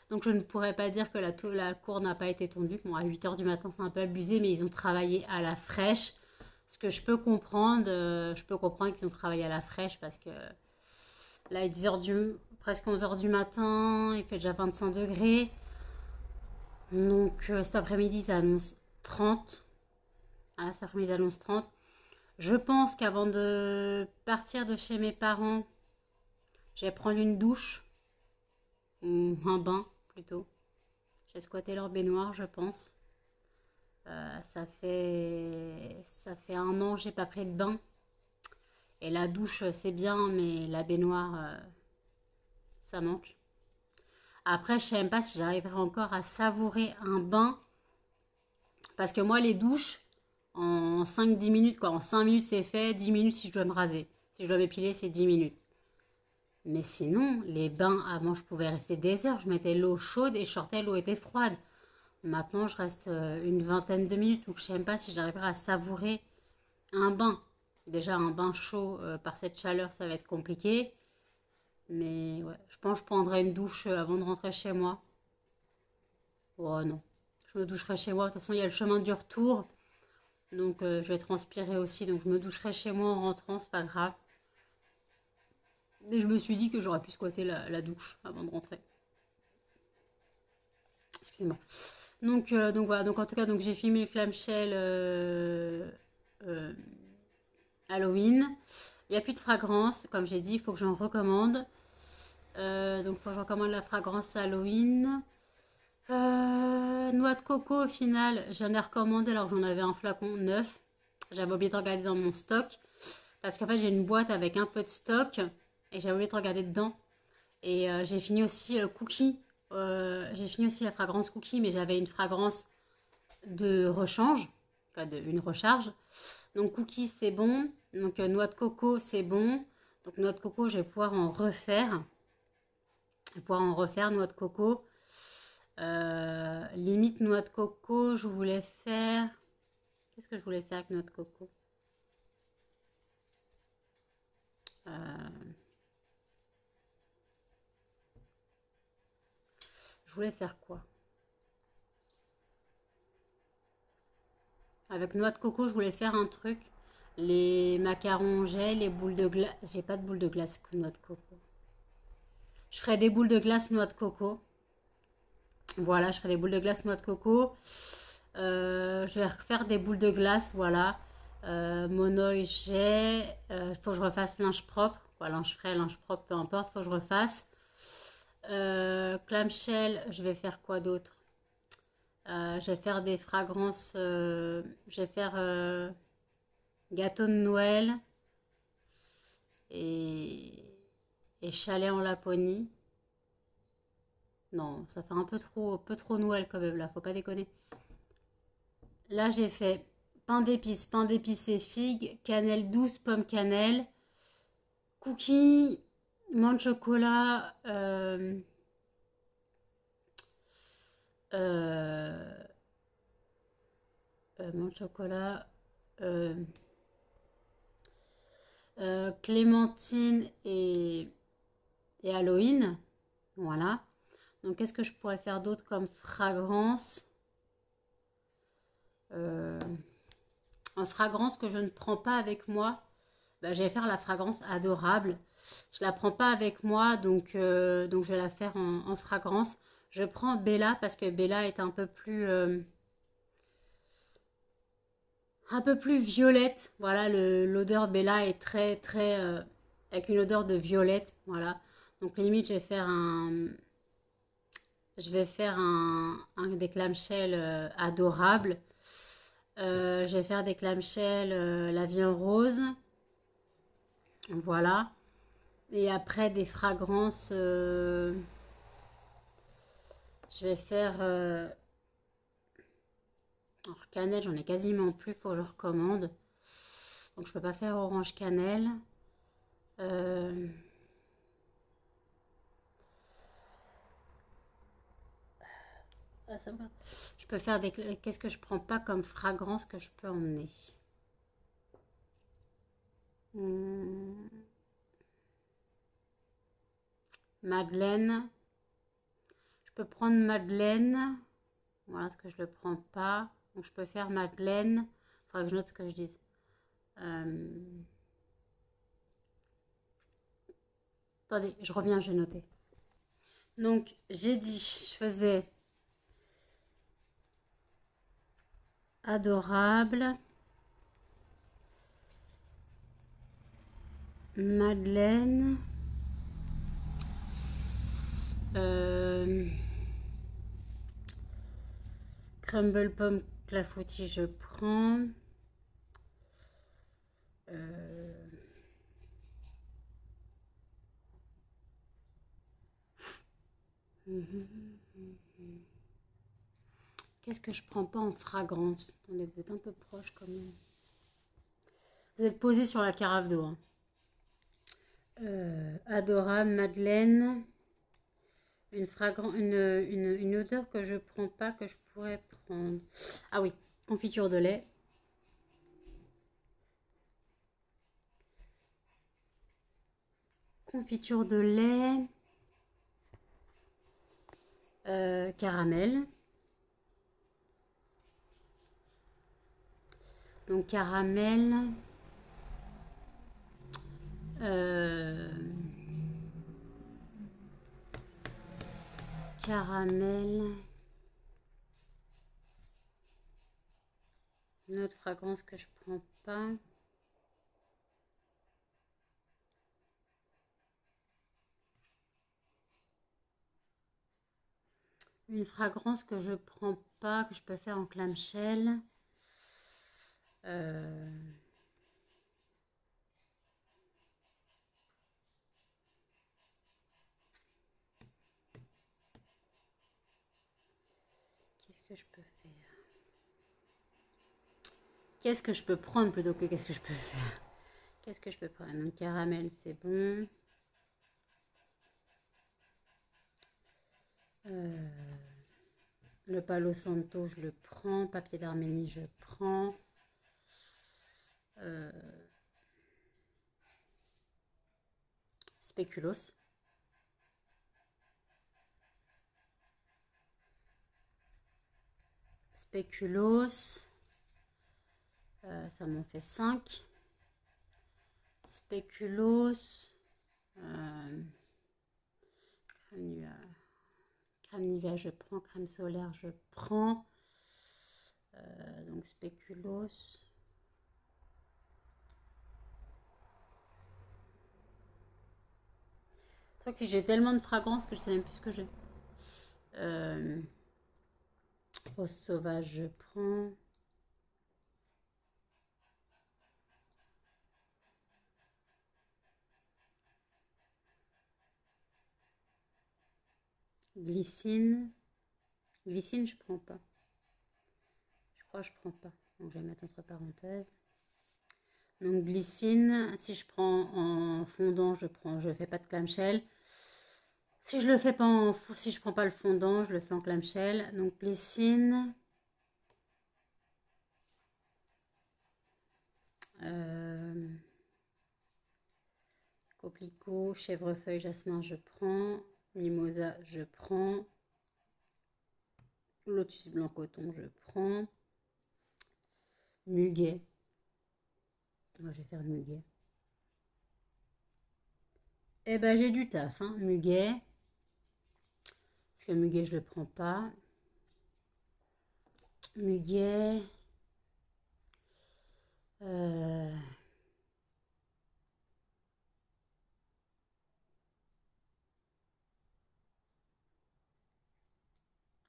Donc je ne pourrais pas dire que la cour n'a pas été tendue. Bon, à 8 heures du matin, c'est un peu abusé, mais ils ont travaillé à la fraîche. Ce que je peux comprendre qu'ils ont travaillé à la fraîche parce que là, il est presque 11 heures du matin, il fait déjà 25 degrés. Donc cet après-midi, ça annonce 30. Ah, cet après-midi, ça annonce 30. Je pense qu'avant de partir de chez mes parents, je vais prendre une douche, ou un bain plutôt. Je vais squatter leur baignoire, je pense. Ça fait 1 an que j'ai pas pris de bain. Et la douche, c'est bien, mais la baignoire, ça manque. Après, je ne sais même pas si j'arriverai encore à savourer un bain. Parce que moi, les douches, en 5-10 minutes, quoi. En 5 minutes, c'est fait. 10 minutes si je dois me raser. Si je dois m'épiler, c'est 10 minutes. Mais sinon, les bains, avant, je pouvais rester des heures. Je mettais l'eau chaude et je sortais, l'eau était froide. Maintenant, je reste une vingtaine de minutes. Donc, je ne sais même pas si j'arriverai à savourer un bain. Déjà, un bain chaud par cette chaleur, ça va être compliqué. Mais ouais, je pense que je prendrai une douche avant de rentrer chez moi. Oh non, je me doucherai chez moi. De toute façon, il y a le chemin du retour. Donc, je vais transpirer aussi. Donc, je me doucherai chez moi en rentrant, c'est pas grave. Et je me suis dit que j'aurais pu squatter la douche avant de rentrer. Excusez-moi. Donc voilà, donc en tout cas, donc j'ai filmé le clamshell euh, Halloween. Il n'y a plus de fragrance, comme j'ai dit, il faut que j'en recommande. Donc il faut que je recommande la fragrance Halloween. Noix de coco, au final, j'en ai recommandé alors que j'en avais un flacon neuf. J'avais oublié de regarder dans mon stock. Parce qu'en fait, j'ai une boîte avec un peu de stock. Et j'avais oublié de regarder dedans. Et j'ai fini aussi cookie. J'ai fini aussi la fragrance cookie, mais j'avais une fragrance de rechange. Une recharge. Donc cookie, c'est bon. Donc noix de coco, c'est bon. Donc noix de coco, je vais pouvoir en refaire. Et pouvoir en refaire noix de coco. Limite noix de coco, je voulais faire... Qu'est-ce que je voulais faire avec noix de coco? Je voulais faire quoi? Avec noix de coco, je voulais faire un truc. Les macarons gel, les boules de glace. J'ai pas de boules de glace avec noix de coco. Je ferai des boules de glace noix de coco. Voilà, je ferai des boules de glace noix de coco. Je vais refaire des boules de glace, voilà. Monoï, j'ai. Il faut que je refasse linge propre. Quoi, linge frais, linge propre, peu importe, faut que je refasse. Clamshell, je vais faire quoi d'autre? Je vais faire des fragrances. Je vais faire gâteau de Noël et, et chalet en Laponie. Non, ça fait un peu trop Noël quand même là, faut pas déconner. Là, j'ai fait pain d'épices et figues, cannelle douce, pomme cannelle, cookies, menthe chocolat, euh, menthe chocolat, euh, clémentine et Halloween. Voilà. Donc, qu'est-ce que je pourrais faire d'autre comme fragrance? euh, En fragrance que je ne prends pas avec moi. Bah, je vais faire la fragrance adorable. Je la prends pas avec moi, donc je vais la faire en fragrance. Je prends Bella parce que Bella est un peu plus violette. Voilà, l'odeur Bella est très avec une odeur de violette. Voilà. Donc limite, je vais faire un des clamshells adorables. Je vais faire des clamshells la vie en rose. Voilà. Et après des fragrances, je vais faire... alors cannelle, j'en ai quasiment plus, faut que je recommande. Donc je peux pas faire orange cannelle. Euh, ah, ça va. Je peux faire des... Qu'est-ce que je prends pas comme fragrance que je peux emmener? Hmm, Madeleine. Je peux prendre Madeleine. Voilà ce que je le prends pas. Donc je peux faire Madeleine. Il faudra que je note ce que je dise. Euh, Attendez, je reviens, je vais noter. Donc j'ai dit, je faisais adorable, Madeleine, euh, crumble pomme clafoutis, je prends. Euh, Qu'est-ce que je prends pas en fragrance? Attendez, vous êtes un peu proche quand même. Vous êtes posé sur la carafe d'eau. Hein. Adorable, Madeleine. Une odeur que je prends pas, que je pourrais prendre. Ah oui, confiture de lait. Confiture de lait. Caramel. Donc caramel. Euh, Caramel. Une autre fragrance que je prends pas. Une fragrance que je prends pas, que je peux faire en clamshell. Qu'est-ce que je peux faire? Qu'est-ce que je peux prendre plutôt que qu'est-ce que je peux faire? Qu'est-ce que je peux prendre? Donc caramel, c'est bon. Euh, le Palo Santo, je le prends. Papier d'Arménie, je prends. Spéculoos. Spéculoos. Ça m'en fait 5. Spéculoos. Crème Nivea, je prends. Crème solaire, je prends. Donc spéculoos. Je crois que j'ai tellement de fragrances que je sais même plus ce que j'ai. Rose sauvage, je prends. Glycine. Glycine, je prends pas. Je crois que je prends pas. Donc je vais mettre entre parenthèses. Donc glycine, si je prends en fondant, je fais pas de clamshell. Si je le fais pas si je prends pas le fondant, je le fais en clamshell. Donc glycine. Coquelicot, chèvrefeuille, jasmin, je prends. Mimosa, je prends. Lotus blanc coton, je prends. Muguet. Moi, je vais faire muguet. Eh ben, j'ai du taf, hein, muguet. Parce que muguet, je le prends pas. Muguet.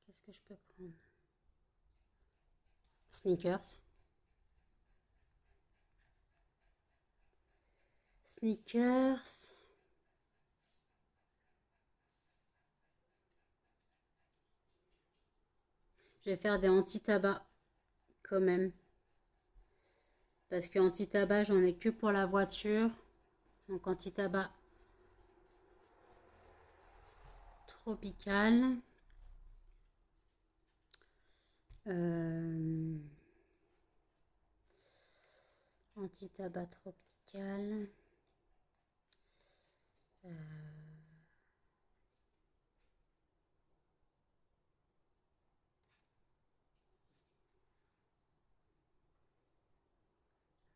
Qu'est-ce que je peux prendre? Sneakers. Sneakers. Je vais faire des anti-tabac quand même. Parce que anti-tabac, j'en ai que pour la voiture. Donc anti-tabac tropical. Anti-tabac tropical.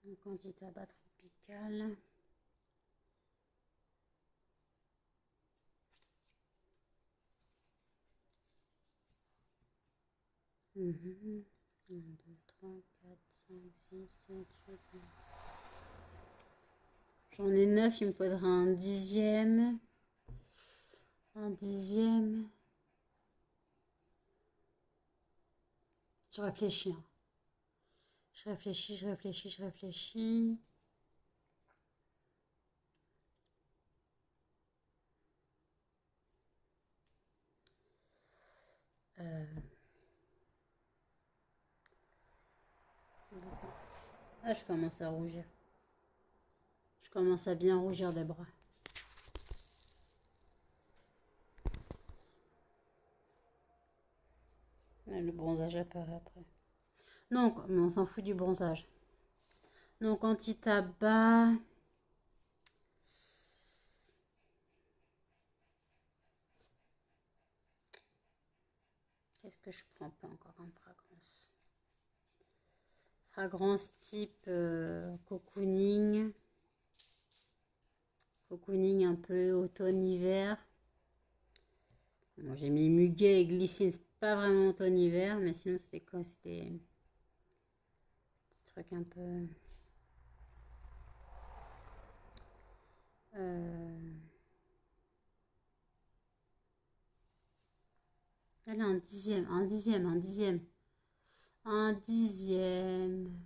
Donc anti-tabac tropical. Mmh. 1, 2, 3, 4, 5, 6, 7, 8, 9. J'en ai 9, il me faudra un dixième. Un dixième. Je réfléchis. Hein. Je réfléchis, je réfléchis, je réfléchis. Ah, je commence à rougir. Je commence à bien rougir des bras. Le bronzage apparaît après. Donc, on s'en fout du bronzage. Donc, anti-tabac. Qu'est-ce que je prends pas encore en fragrance? Fragrance type cocooning. Cocooning un peu automne-hiver. Moi j'ai mis muguet et glycine, c'est pas vraiment automne-hiver, mais sinon c'était quoi? C'était des trucs un peu... Elle a un dixième, un dixième, un dixième. Un dixième.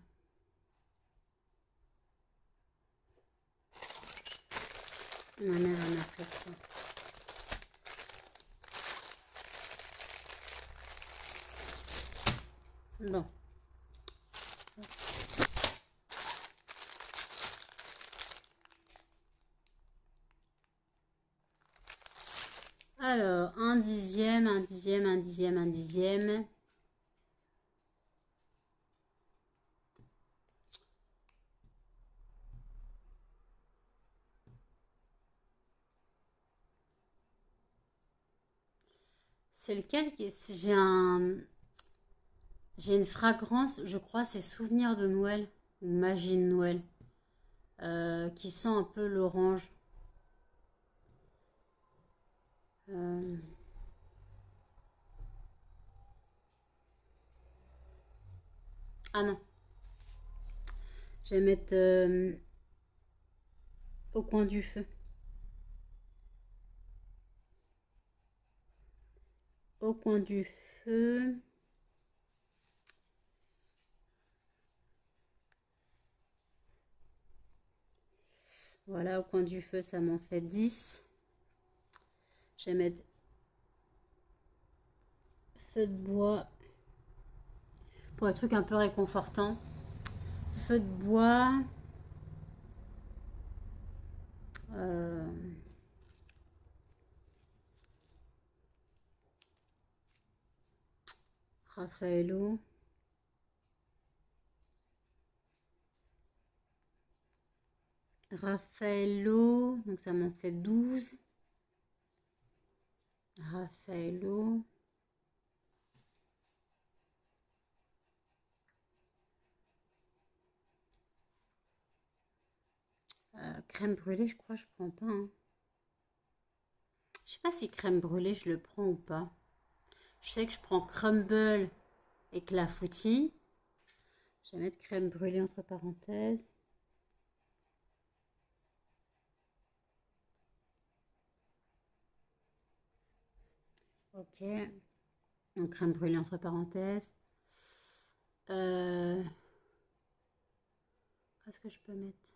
Ma mère en a pris ça. Bon. Alors, un un dixième, un dixième, un dixième, un dixième. C'est lequel qui j'ai une fragrance, je crois, c'est Souvenir de Noël ou Magie de Noël, qui sent un peu l'orange. Euh, Ah non, je vais mettre Au coin du feu. Au coin du feu. Voilà, au coin du feu, ça m'en fait 10. Je vais mettre feu de bois pour le truc un peu réconfortant. Feu de bois. Euh, Raffaello. Raffaello. Donc ça m'en fait 12. Raffaello. Crème brûlée, je crois, je prends pas. Hein. Je sais pas si crème brûlée, je le prends ou pas. Je sais que je prends crumble et clafoutis. Je vais mettre crème brûlée entre parenthèses. Ok. Donc crème brûlée entre parenthèses. Qu'est-ce que je peux mettre?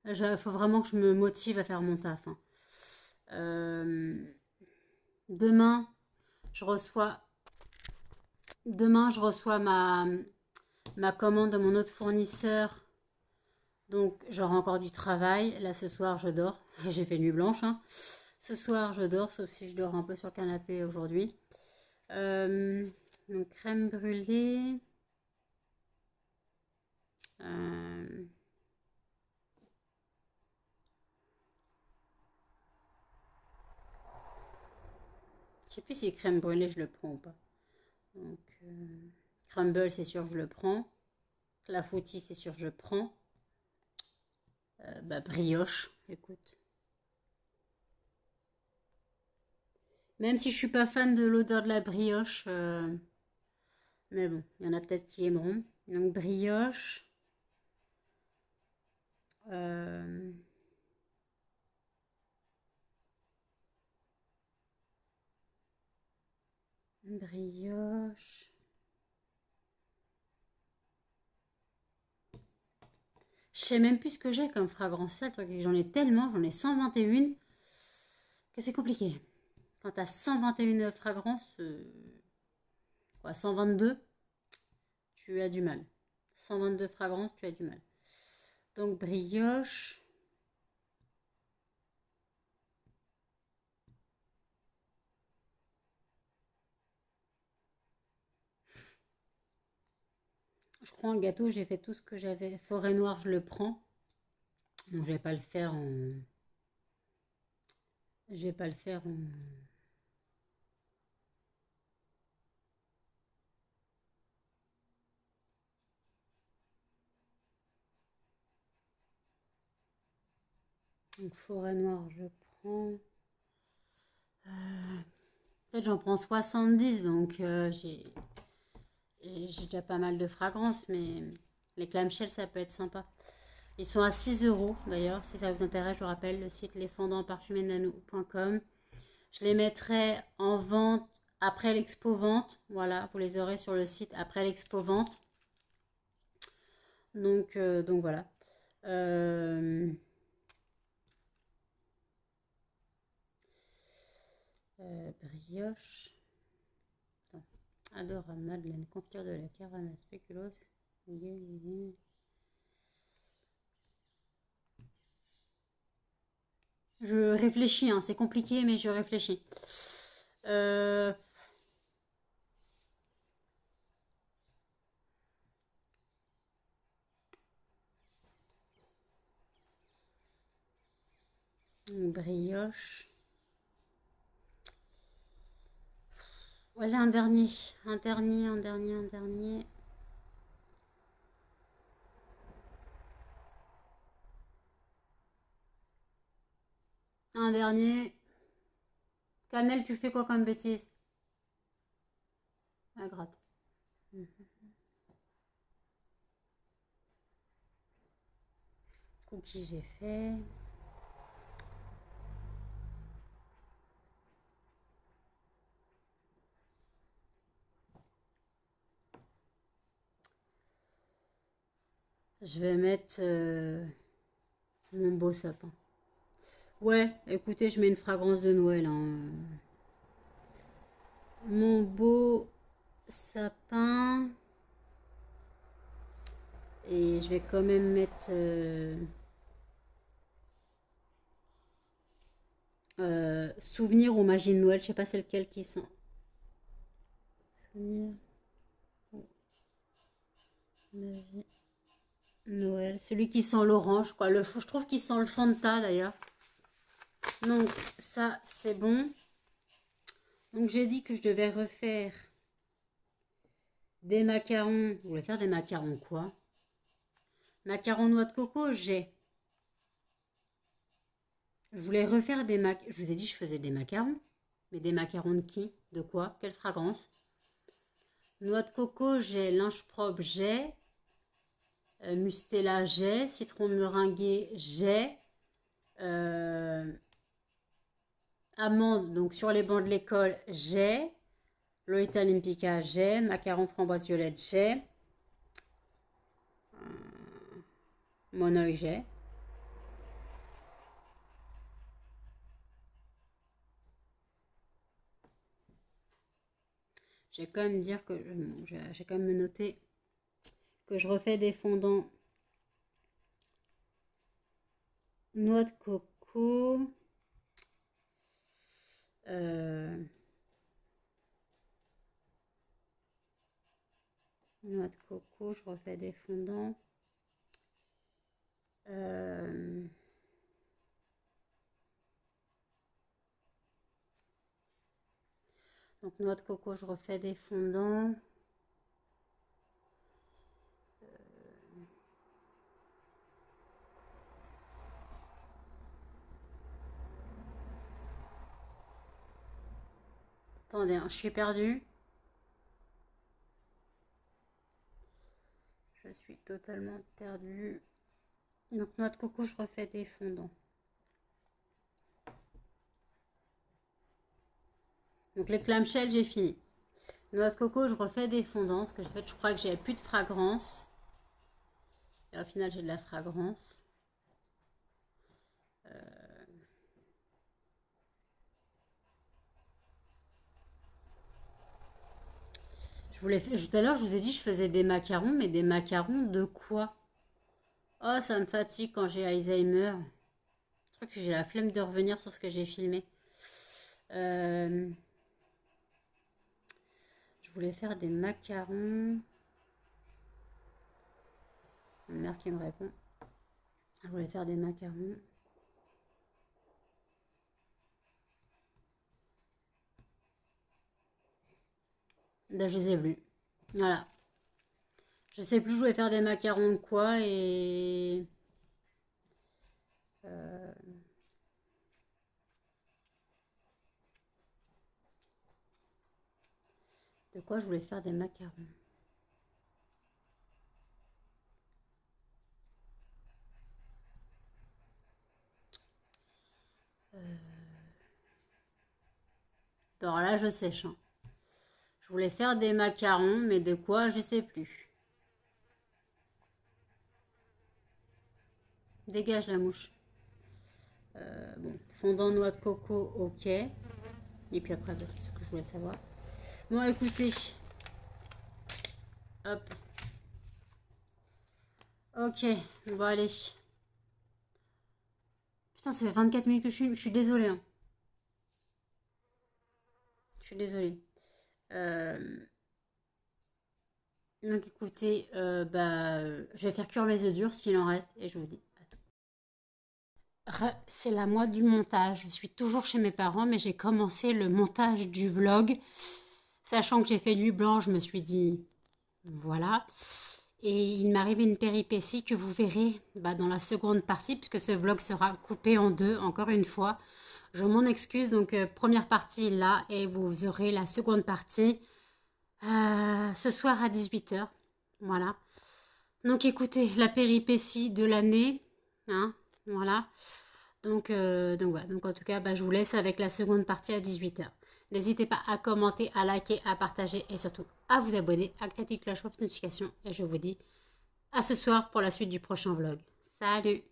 Il faut vraiment que je me motive à faire mon taf. Hein. Demain, je reçois ma commande de mon autre fournisseur. Donc j'aurai encore du travail. Là ce soir je dors. J'ai fait nuit blanche. Hein. Ce soir je dors, sauf si je dors un peu sur le canapé aujourd'hui. Donc crème brûlée. Je sais plus si crème brûlée je le prends ou pas. Donc crumble c'est sûr je le prends. Clafoutis c'est sûr je prends. Brioche, écoute. Même si je suis pas fan de l'odeur de la brioche, mais bon, il y en a peut-être qui aimeront. Donc brioche. Euh, Brioche. Je sais même plus ce que j'ai comme fragrance sale. J'en ai tellement, j'en ai 121 que c'est compliqué. Quand tu as 121 fragrances, quoi, 122, tu as du mal. 122 fragrances, tu as du mal. Donc brioche. Je prends un gâteau, j'ai fait tout ce que j'avais. Forêt noire, je le prends. Donc je vais pas le faire en. Je vais pas le faire en. Donc forêt noire, je prends. En fait, j'en prends 70, donc j'ai déjà pas mal de fragrances, mais les clamshells, ça peut être sympa. Ils sont à 6 euros d'ailleurs, si ça vous intéresse, je vous rappelle le site lesfondantparfuménano.com. Je les mettrai en vente après l'expo vente. Voilà, vous les aurez sur le site après l'expo vente. Donc voilà. Brioche. Attends. Adora Madeleine, confiture de la Carana spéculoos. Je réfléchis, hein, c'est compliqué, mais je réfléchis. Euh, brioche. Voilà un dernier. Un dernier, un dernier, un dernier. Un dernier. Cannelle, tu fais quoi comme bêtise? La gratte. Cookies, j'ai fait. Je vais mettre mon beau sapin. Ouais, écoutez, je mets une fragrance de Noël, hein. Mon beau sapin. Et je vais quand même mettre souvenir ou magie de Noël. Je sais pas c'est lequel qui sent. Souvenir ou magie Noël. Celui qui sent l'orange, quoi. Je trouve qu'il sent le Fanta d'ailleurs. Donc ça, c'est bon. Donc j'ai dit que je devais refaire des macarons. Vous voulez faire des macarons quoi? Macarons noix de coco, j'ai. Je voulais refaire des macarons. Je vous ai dit que je faisais des macarons. Mais des macarons de qui? De quoi? Quelle fragrance? Noix de coco, j'ai. Linge propre, j'ai. Mustela, j'ai. Citron meringué, j'ai. Amande, donc sur les bancs de l'école, j'ai. Lolita Olympica, j'ai. Macaron framboise violette, j'ai. Mon oeil, j'ai. J'ai quand même dire que j'ai quand même noté que je refais des fondants noix de coco. Noix de coco, je refais des fondants. Donc noix de coco, je refais des fondants. Attendez, hein, je suis perdue. Je suis totalement perdue. Donc noix de coco, je refais des fondants. Donc les clamshells, j'ai fini. Noix de coco, je refais des fondants parce que en fait, je crois que j'ai plus de fragrance. Et au final, j'ai de la fragrance. Tout à l'heure, je vous ai dit, je faisais des macarons, mais des macarons de quoi? Oh, ça me fatigue quand j'ai Alzheimer. Je crois que j'ai la flemme de revenir sur ce que j'ai filmé. Je voulais faire des macarons. Ma mère qui me répond. Je voulais faire des macarons. Là, je les ai plus. Voilà. Je sais plus, je voulais faire des macarons de quoi et... de quoi je voulais faire des macarons. Alors là, je sèche. Hein. Je voulais faire des macarons, mais de quoi, je sais plus. Dégage la mouche. Bon, fondant noix de coco, ok. Et puis après, bah, c'est ce que je voulais savoir. Bon, écoutez. Hop. Ok, bon allez. Putain, ça fait 24 minutes que je suis désolée. Hein. Je suis désolée. Donc écoutez, je vais faire cuire mes œufs durs s'il en reste et je vous dis. C'est la moi du montage. Je suis toujours chez mes parents, mais j'ai commencé le montage du vlog. Sachant que j'ai fait nuit blanche, je me suis dit, voilà. Et il m'arrive une péripétie que vous verrez dans la seconde partie, puisque ce vlog sera coupé en deux, encore une fois. Je m'en excuse, donc première partie là, et vous aurez la seconde partie ce soir à 18 h. Voilà. Donc écoutez, la péripétie de l'année, hein, voilà. Voilà. Donc en tout cas, je vous laisse avec la seconde partie à 18 h. N'hésitez pas à commenter, à liker, à partager et surtout à vous abonner, à activer la cloche pour les notifications. Et je vous dis à ce soir pour la suite du prochain vlog. Salut!